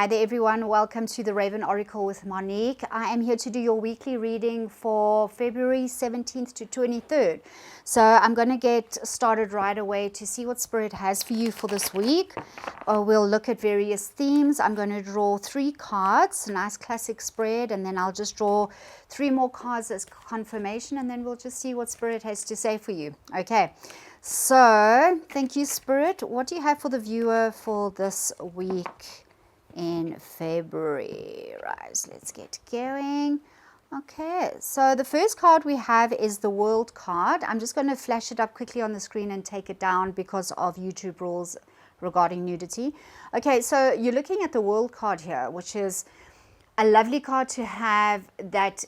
Hi there everyone, welcome to the Raven Oracle with Monique. I am here to do your weekly reading for February 17th to 23rd. So I'm going to get started right away to see what Spirit has for you for this week. We'll look at various themes. I'm going to draw 3 cards, a nice classic spread, and then I'll just draw 3 more cards as confirmation, and then we'll just see what Spirit has to say for you. Okay, so thank you Spirit. What do you have for the viewer for this week in February? Right, let's get going. Okay, so the first card we have is the World card. I'm just going to flash it up quickly on the screen and take it down because of YouTube rules regarding nudity. Okay, so you're looking at the World card here, which is a lovely card to have that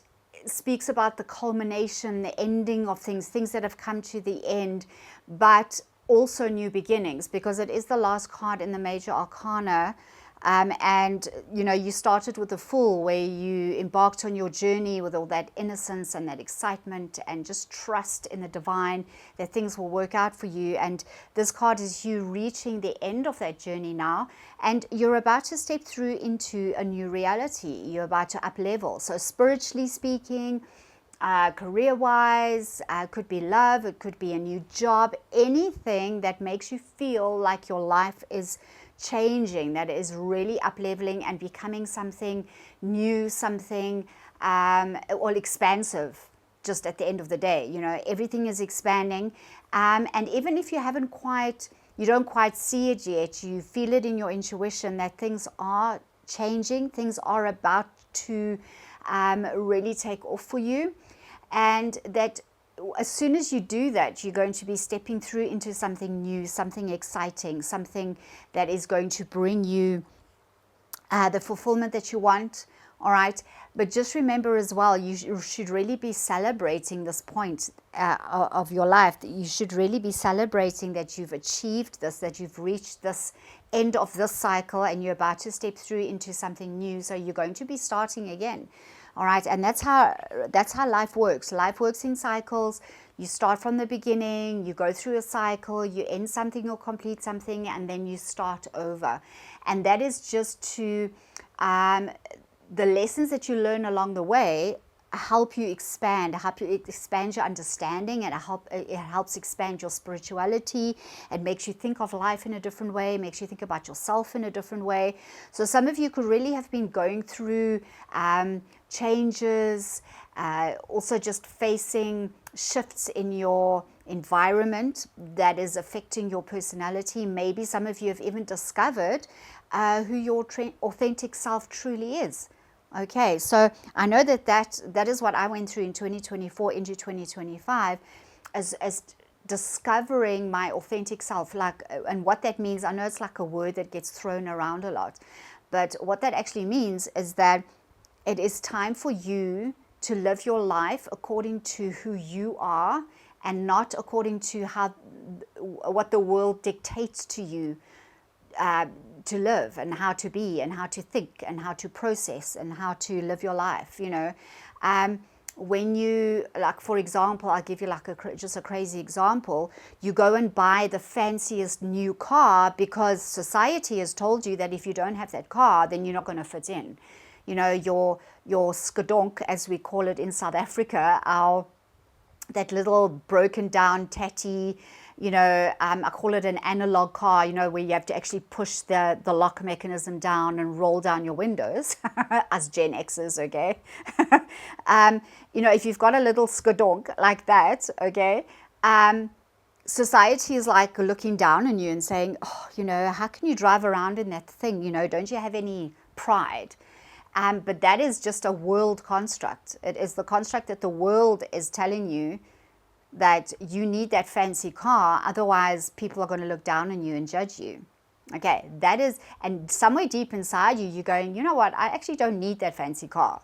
speaks about the culmination, the ending of things that have come to the end, but also new beginnings, because it is the last card in the major arcana. And you know, you started with the Fool, where you embarked on your journey with all that innocence and that excitement and just trust in the divine that things will work out for you. And this card is you reaching the end of that journey now, and you're about to step through into a new reality. You're about to up level. So spiritually speaking, career-wise, could be love, it could be a new job, anything that makes you feel like your life is changing, that is really up-leveling and becoming something new, something all expansive. Just at the end of the day, you know, everything is expanding, and even if you don't quite see it yet, you feel it in your intuition that things are changing, things are about to really take off for you, and that as soon as you do that, you're going to be stepping through into something new, something exciting, something that is going to bring you the fulfillment that you want. All right. But just remember as well, you should really be celebrating this point of your life. That you should really be celebrating that you've achieved this, that you've reached this end of this cycle, and you're about to step through into something new. So you're going to be starting again. All right, and that's how life works. Life works in cycles. You start from the beginning, you go through a cycle, you end something or complete something, and then you start over. And that is just to the lessons that you learn along the way help you expand your understanding, and it helps expand your spirituality. It makes you think of life in a different way, makes you think about yourself in a different way. So some of you could really have been going through changes, also just facing shifts in your environment that is affecting your personality. Maybe some of you have even discovered who your authentic self truly is. Okay, so I know that is what I went through in 2024 into 2025, as discovering my authentic self. And what that means, I know it's like a word that gets thrown around a lot, but what that actually means is that it is time for you to live your life according to who you are, and not according to what the world dictates to you to live, and how to be, and how to think, and how to process, and how to live your life. You know, when you, like, for example, I'll give you like just a crazy example. You go and buy the fanciest new car because society has told you that if you don't have that car, then you're not going to fit in. You know, your skadonk, as we call it in South Africa, that little broken down, tatty, you know, I call it an analog car, you know, where you have to actually push the lock mechanism down and roll down your windows, as Gen Xers, okay? You know, if you've got a little skadonk like that, okay, society is like looking down on you and saying, oh, you know, how can you drive around in that thing? You know, don't you have any pride? But that is just a world construct. It is the construct that the world is telling you that you need that fancy car, otherwise people are going to look down on you and judge you. Okay, that is, and somewhere deep inside you, you're going, you know what, I actually don't need that fancy car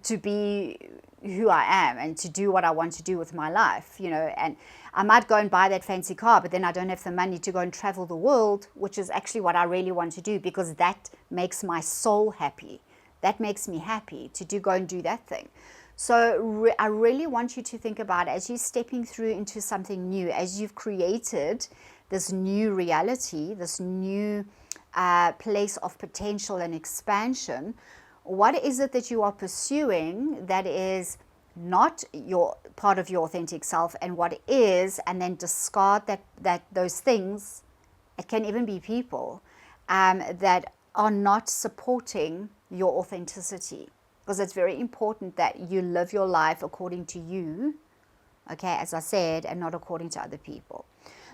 to be who I am and to do what I want to do with my life, you know. And I might go and buy that fancy car, but then I don't have the money to go and travel the world, which is actually what I really want to do, because that makes my soul happy. That makes me happy to go and do that thing. So I really want you to think about, as you're stepping through into something new, as you've created this new reality, this new place of potential and expansion. What is it that you are pursuing that is not your part of your authentic self, and what is, and then discard that those things. It can even be people that are not supporting your authenticity, because it's very important that you live your life according to you, okay, as I said, and not according to other people.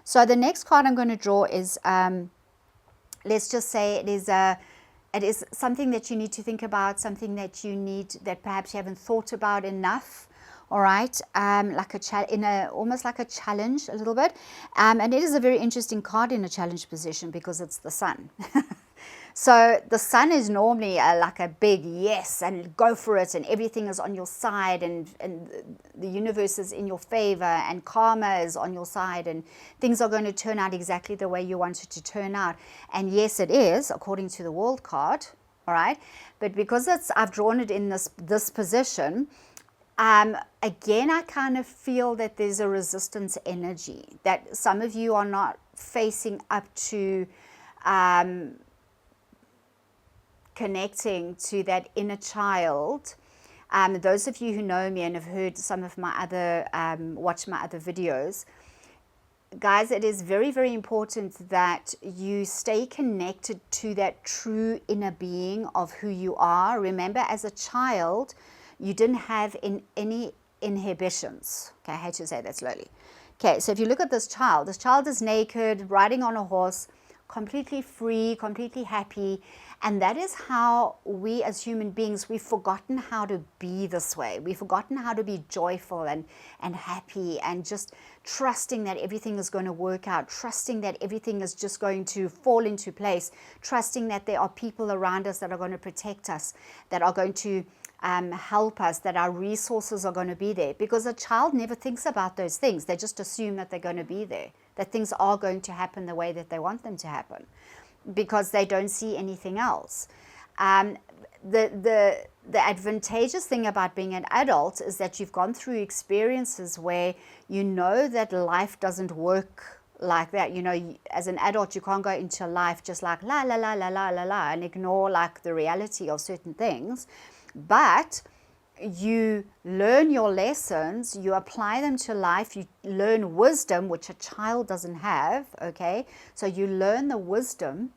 So the next card I'm going to draw is, let's just say it is something that you need to think about, something that you need, that perhaps you haven't thought about enough. All right, like almost like a challenge a little bit, and it is a very interesting card in a challenge position because it's the sun. So the sun is normally like a big yes and go for it, and everything is on your side, and the universe is in your favor, and karma is on your side, and things are going to turn out exactly the way you want it to turn out. And yes, it is, according to the world card. All right, but because I've drawn it in this position, again, I kind of feel that there's a resistance energy, that some of you are not facing up to connecting to that inner child. Those of you who know me and have heard some of my other, watched my other videos, guys, it is very, very important that you stay connected to that true inner being of who you are. Remember, as a child, you didn't have any inhibitions. Okay, I had to say that slowly. Okay, so if you look at this child is naked, riding on a horse, completely free, completely happy. And that is how we as human beings, we've forgotten how to be this way. We've forgotten how to be joyful and happy, and just trusting that everything is going to work out, trusting that everything is just going to fall into place, trusting that there are people around us that are going to protect us, that are going to help us, that our resources are going to be there. Because a child never thinks about those things. They just assume that they're going to be there, that things are going to happen the way that they want them to happen, because they don't see anything else. The advantageous thing about being an adult is that you've gone through experiences where you know that life doesn't work like that. You know, as an adult, you can't go into life just like la la la la la la la and ignore like the reality of certain things. But you learn your lessons, you apply them to life, you learn wisdom, which a child doesn't have, okay? So you learn the wisdom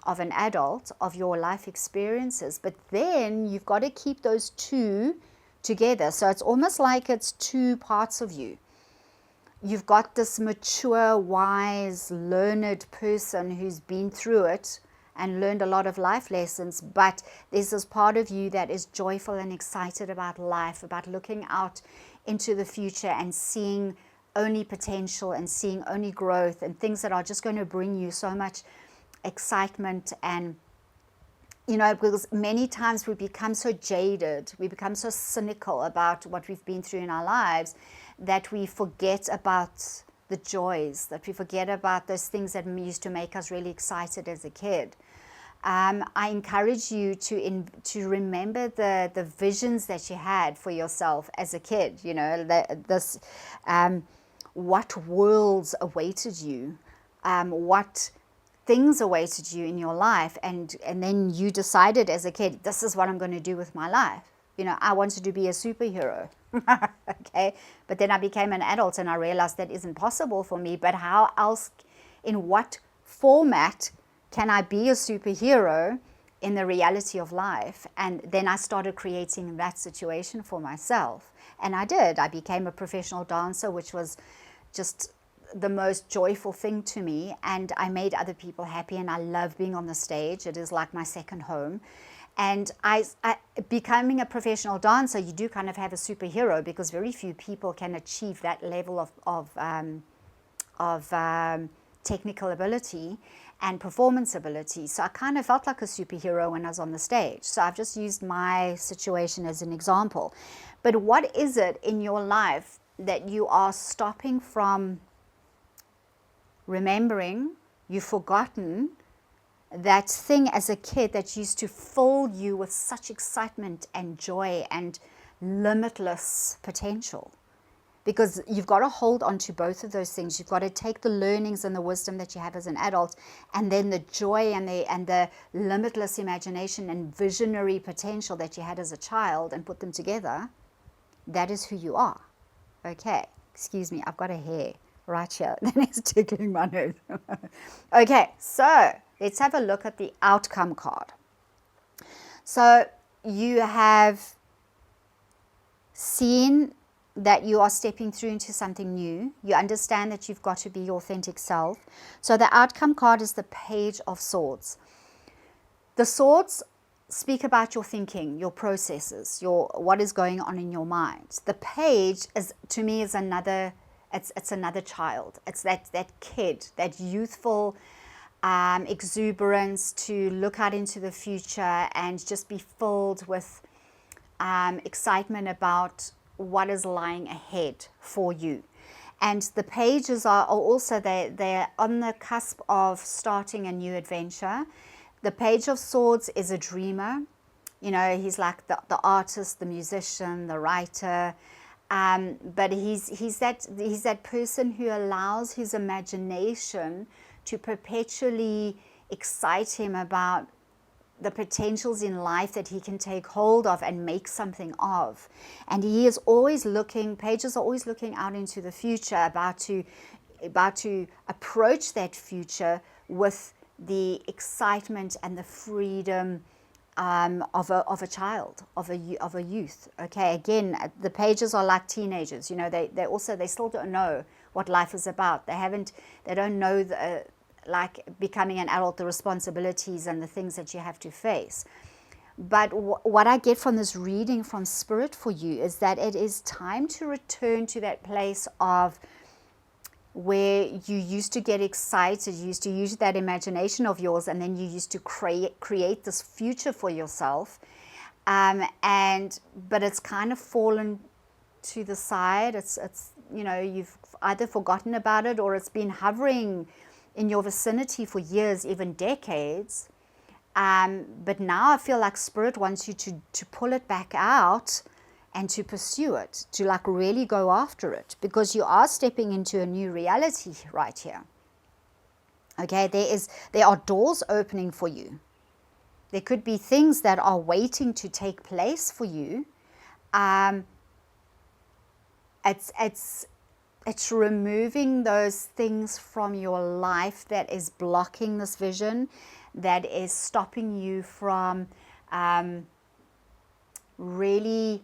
of an adult, of your life experiences, but then you've got to keep those two together. So it's almost like it's two parts of you. You've got this mature, wise, learned person who's been through it and learned a lot of life lessons, but there's this part of you that is joyful and excited about life, about looking out into the future and seeing only potential and seeing only growth and things that are just going to bring you so much excitement. And you know, because many times we become so jaded, we become so cynical about what we've been through in our lives, that we forget about the joys, that we forget about those things that used to make us really excited as a kid. I encourage you to remember the visions that you had for yourself as a kid. You know, what worlds awaited you, what things awaited you in your life, and then you decided as a kid, this is what I'm going to do with my life. You know, I wanted to be a superhero. Okay, but then I became an adult and I realized that isn't possible for me. But how else, in what format can I be a superhero in the reality of life? And then I started creating that situation for myself, and I did. I became a professional dancer, which was just the most joyful thing to me, and I made other people happy, and I love being on the stage. It is like my second home. And I becoming a professional dancer, you do kind of have a superhero, because very few people can achieve that level of technical ability and performance ability. So I kind of felt like a superhero when I was on the stage. So I've just used my situation as an example. But what is it in your life that you are stopping from remembering? You've forgotten that thing as a kid that used to fill you with such excitement and joy and limitless potential. because you've got to hold on to both of those things. You've got to take the learnings and the wisdom that you have as an adult, and then the joy and the limitless imagination and visionary potential that you had as a child, and put them together. That is who you are. Okay, excuse me, I've got a hair right here that is tickling my nose. Okay, so let's have a look at the outcome card. So you have seen that you are stepping through into something new. You understand that you've got to be your authentic self. So the outcome card is the Page of Swords. The swords speak about your thinking, your processes, what is going on in your mind. The page is, to me, is another. It's another child. It's that kid, that youthful exuberance to look out into the future and just be filled with excitement about what is lying ahead for you. And the pages are also, they're on the cusp of starting a new adventure. The Page of Swords is a dreamer. You know, he's like the artist, the musician, the writer. But he's that person who allows his imagination to perpetually excite him about the potentials in life that he can take hold of and make something of. And he is always looking, pages are always looking out into the future, about to approach that future with the excitement and the freedom of a child, of a youth. Okay, again, the pages are like teenagers. You know, they still don't know what life is about. They don't know like becoming an adult, the responsibilities and the things that you have to face. But what I get from this reading from Spirit for you is that it is time to return to that place of where you used to get excited, you used to use that imagination of yours, and then you used to create this future for yourself. But it's kind of fallen to the side. It's you know, you've either forgotten about it, or it's been hovering in your vicinity for years, even decades. But now I feel like Spirit wants you to pull it back out and to pursue it, to like really go after it, because you are stepping into a new reality right here. Okay, there are doors opening for you. There could be things that are waiting to take place for you. It's removing those things from your life that is blocking this vision, that is stopping you from really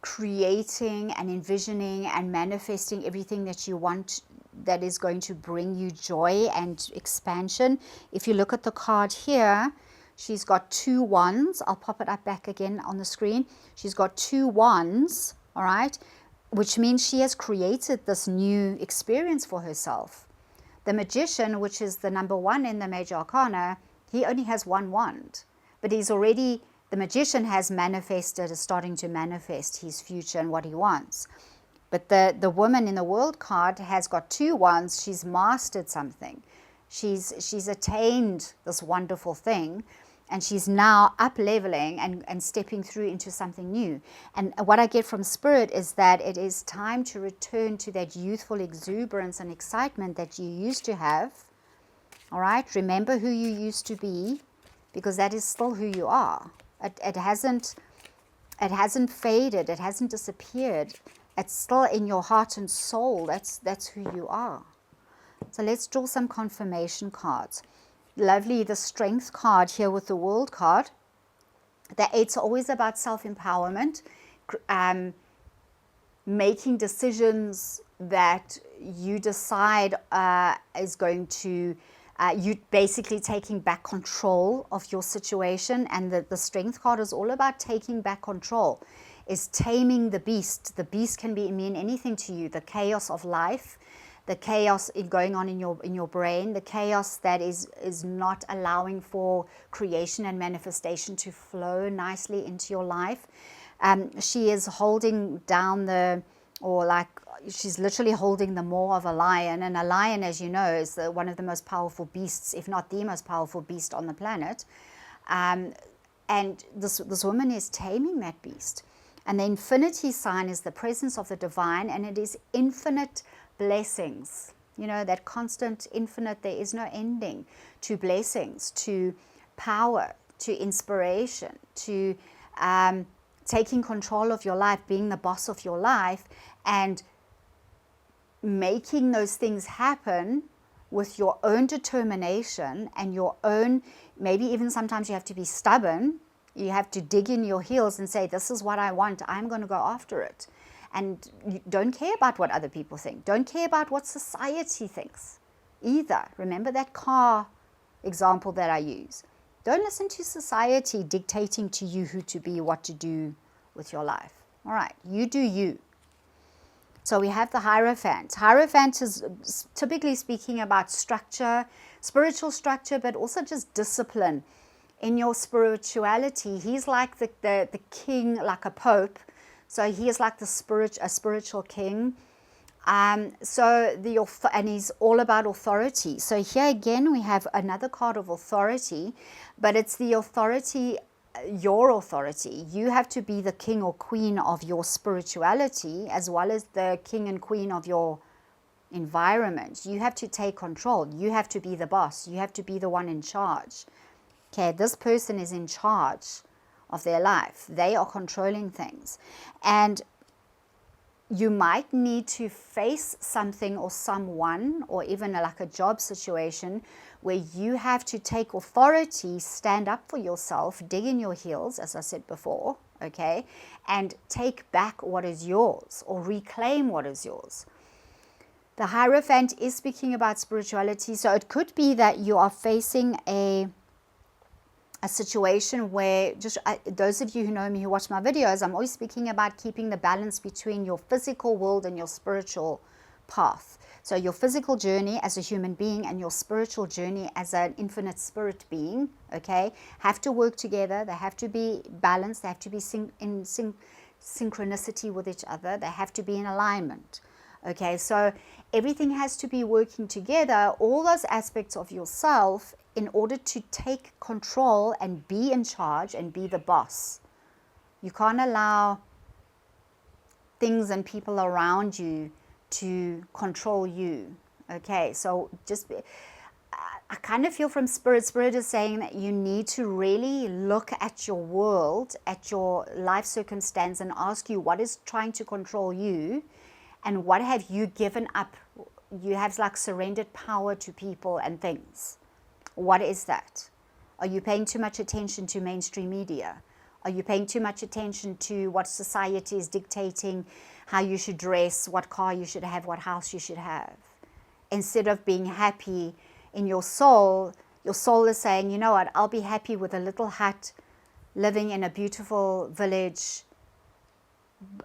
creating and envisioning and manifesting everything that you want, that is going to bring you joy and expansion. If you look at the card here, she's got 2 wands. I'll pop it up back again on the screen. She's got 2 wands, all right, which means she has created this new experience for herself. The Magician, which is the number 1 in the Major Arcana, he only has 1 wand, but the Magician has manifested, is starting to manifest his future and what he wants. But the woman in the World card has got 2 wands. She's mastered something. She's attained this wonderful thing, and she's now up leveling and stepping through into something new. And what I get from Spirit is that it is time to return to that youthful exuberance and excitement that you used to have. All right, remember who you used to be, because that is still who you are. It hasn't faded. It hasn't disappeared. It's still in your heart and soul. That's who you are. So let's draw some confirmation cards. Lovely, the Strength card here with the World card. The 8's are always about self-empowerment, making decisions that you decide is going to, you basically taking back control of your situation. And the Strength card is all about taking back control, is taming the beast. The beast can mean anything to you, the chaos of life, the chaos going on in your brain, the chaos that is not allowing for creation and manifestation to flow nicely into your life. She is holding down she's literally holding the maw of a lion. And a lion, as you know, is one of the most powerful beasts, if not the most powerful beast on the planet. And this woman is taming that beast. And the infinity sign is the presence of the divine, and it is infinite blessings. You know, that constant, infinite, there is no ending to blessings, to power, to inspiration, to taking control of your life, being the boss of your life, and making those things happen with your own determination and your own, maybe even sometimes you have to be stubborn. You have to dig in your heels and say, this is what I want. I'm going to go after it. And you don't care about what other people think. Don't care about what society thinks either. Remember that car example that I use. Don't listen to society dictating to you who to be, what to do with your life. All right, you do you. So we have the Hierophant. Hierophant is typically speaking about structure, spiritual structure, but also just discipline in your spirituality. He's like the king, like a pope. So he is like a spiritual king. And he's all about authority. So here again we have another card of authority, but it's the authority, your authority. You have to be the king or queen of your spirituality as well as the king and queen of your environment. You have to take control. You have to be the boss. You have to be the one in charge. Okay, this person is in charge of their life. They are controlling things. And you might need to face something or someone, or even like a job situation where you have to take authority, stand up for yourself, dig in your heels, as I said before, okay, and take back what is yours or reclaim what is yours. The Hierophant is speaking about spirituality, so it could be that you are facing a situation where, those of you who know me, who watch my videos, I'm always speaking about keeping the balance between your physical world and your spiritual path. So your physical journey as a human being and your spiritual journey as an infinite spirit being, okay, have to work together. They have to be balanced. They have to be in synchronicity with each other. They have to be in alignment. Okay, so everything has to be working together, all those aspects of yourself, in order to take control and be in charge and be the boss. You can't allow things and people around you to control you. Okay, so I kind of feel from Spirit is saying that you need to really look at your world, at your life circumstance, and ask you what is trying to control you and what have you given up. You have like surrendered power to people and things. What is that? Are you paying too much attention to mainstream media? Are you paying too much attention to what society is dictating, how you should dress, what car you should have, what house you should have? Instead of being happy in your soul is saying, you know what, I'll be happy with a little hut, living in a beautiful village.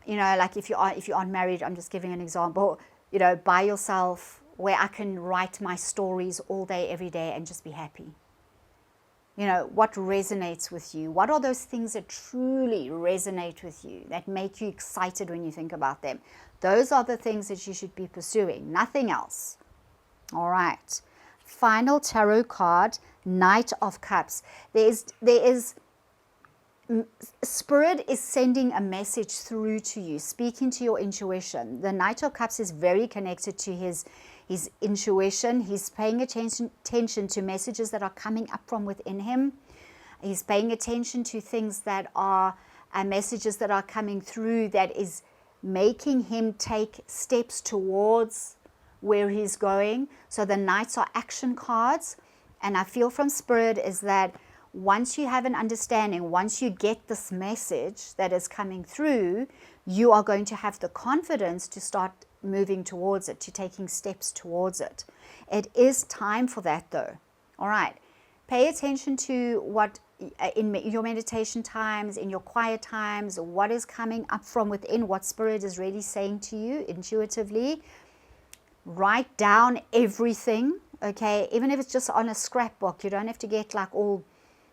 You know, like if you aren't married, I'm just giving an example, you know, by yourself, where I can write my stories all day, every day, and just be happy. You know, what resonates with you? What are those things that truly resonate with you, that make you excited when you think about them? Those are the things that you should be pursuing, nothing else. All right. Final tarot card, Knight of Cups. There is Spirit is sending a message through to you, speaking to your intuition. The Knight of Cups is very connected to his intuition. He's paying attention to messages that are coming up from within him. He's paying attention to things that are messages that are coming through that is making him take steps towards where he's going. So the Knights are action cards. And I feel from Spirit is that once you have an understanding, once you get this message that is coming through, you are going to have the confidence to start moving towards it, to taking steps towards it. It is time for that though. All right. Pay attention to what in your meditation times, in your quiet times, what is coming up from within, what Spirit is really saying to you intuitively. Write down everything, okay? Even if it's just on a scrapbook, you don't have to get like all,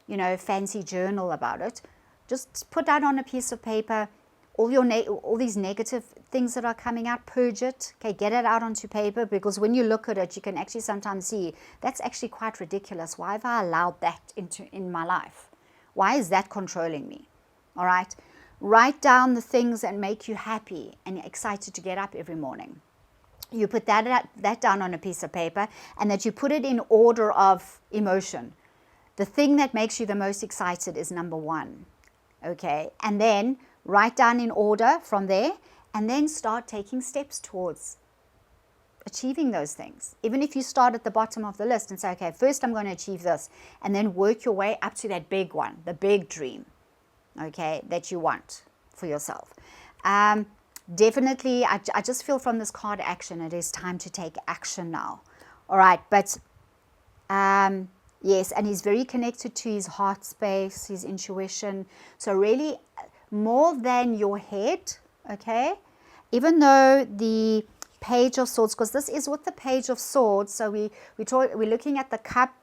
you know, fancy journal about it. Just put that on a piece of paper. All these negative things that are coming out, purge it. Okay, get it out onto paper, because when you look at it, you can actually sometimes see that's actually quite ridiculous. Why have I allowed that in my life? Why is that controlling me? All right, Write down the things that make you happy and excited to get up every morning. You put that down on a piece of paper, and that you put it in order of emotion. The thing that makes you the most excited is number 1. Okay, and then write down in order from there, and then start taking steps towards achieving those things. Even if you start at the bottom of the list and say, okay, first I'm going to achieve this, and then work your way up to that big one, the big dream, okay, that you want for yourself. Definitely, I just feel from this card action, it is time to take action now. All right, but yes, and he's very connected to his heart space, his intuition. So really, more than your head, okay? Even though the Page of Swords, because this is with the Page of Swords, so we're looking at the cup,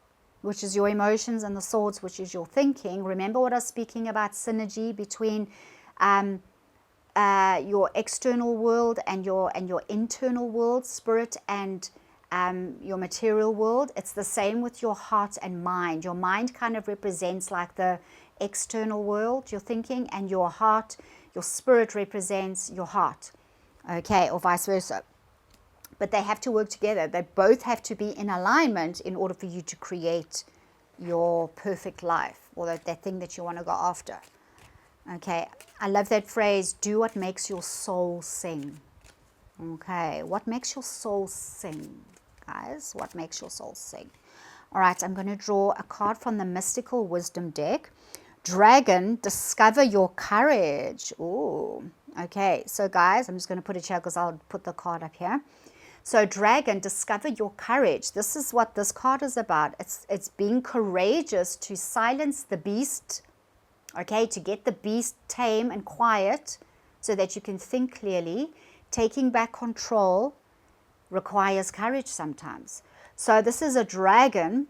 which is your emotions, and the swords, which is your thinking. Remember what I was speaking about, synergy between your external world and your internal world, spirit and your material world. It's the same with your heart and mind. Your mind kind of represents like the external world, your thinking, and your heart, your spirit represents your heart, okay, or vice versa. But they have to work together. They both have to be in alignment in order for you to create your perfect life, or that thing that you want to go after. Okay, I love that phrase, do what makes your soul sing. Okay, what makes your soul sing, guys? What makes your soul sing? All right, I'm going to draw a card from the Mystical Wisdom deck. Dragon, discover your courage. Ooh, okay, so guys, I'm just going to put it here because I'll put the card up here. So dragon, discover your courage. This is what this card is about. It's being courageous to silence the beast, okay, to get the beast tame and quiet so that you can think clearly. Taking back control requires courage sometimes. So this is a dragon.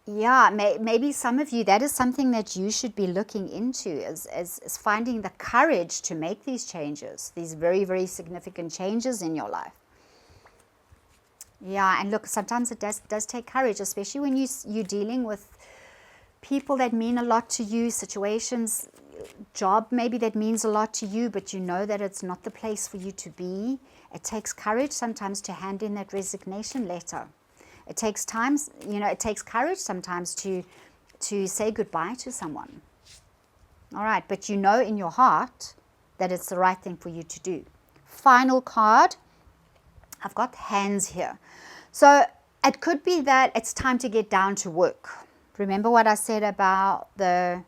Yeah, maybe some of you, that is something that you should be looking into, is finding the courage to make these changes, these very, very significant changes in your life. Yeah, and look, sometimes it does take courage, especially when you're dealing with people that mean a lot to you, situations, job maybe that means a lot to you, but you know that it's not the place for you to be. It takes courage sometimes to hand in that resignation letter. It takes time, it takes courage sometimes to say goodbye to someone. All right, but you know in your heart that it's the right thing for you to do. Final card, I've got hands here. So it could be that it's time to get down to work. Remember what I said about the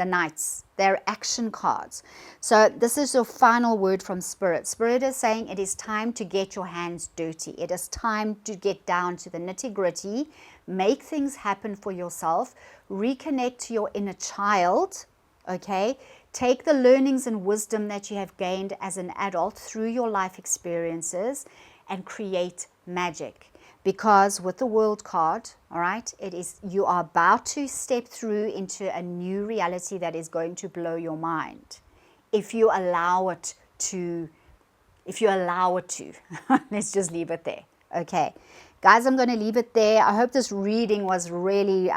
knights. They're action cards. So this is your final word from Spirit. Spirit is saying it is time to get your hands dirty. It is time to get down to the nitty-gritty, make things happen for yourself, reconnect to your inner child, okay? Take the learnings and wisdom that you have gained as an adult through your life experiences and create magic. Because with the World card, all right, you are about to step through into a new reality that is going to blow your mind. If you allow it to, let's just leave it there. Okay, guys, I'm going to leave it there. I hope this reading was really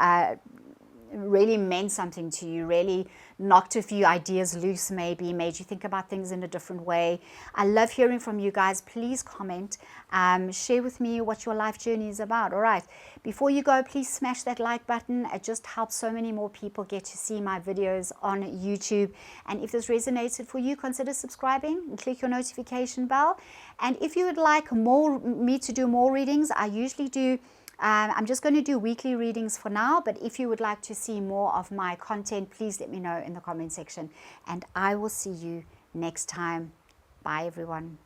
meant something to you, really knocked a few ideas loose, maybe made you think about things in a different way. I love hearing from you guys. Please comment, share with me what your life journey is about. All right, before you go, please smash that like button. It just helps so many more people get to see my videos on YouTube. And if this resonated for you, consider subscribing and click your notification bell. And if you would like me to do more readings, I usually do I'm just going to do weekly readings for now, but if you would like to see more of my content, please let me know in the comment section, and I will see you next time. Bye, everyone.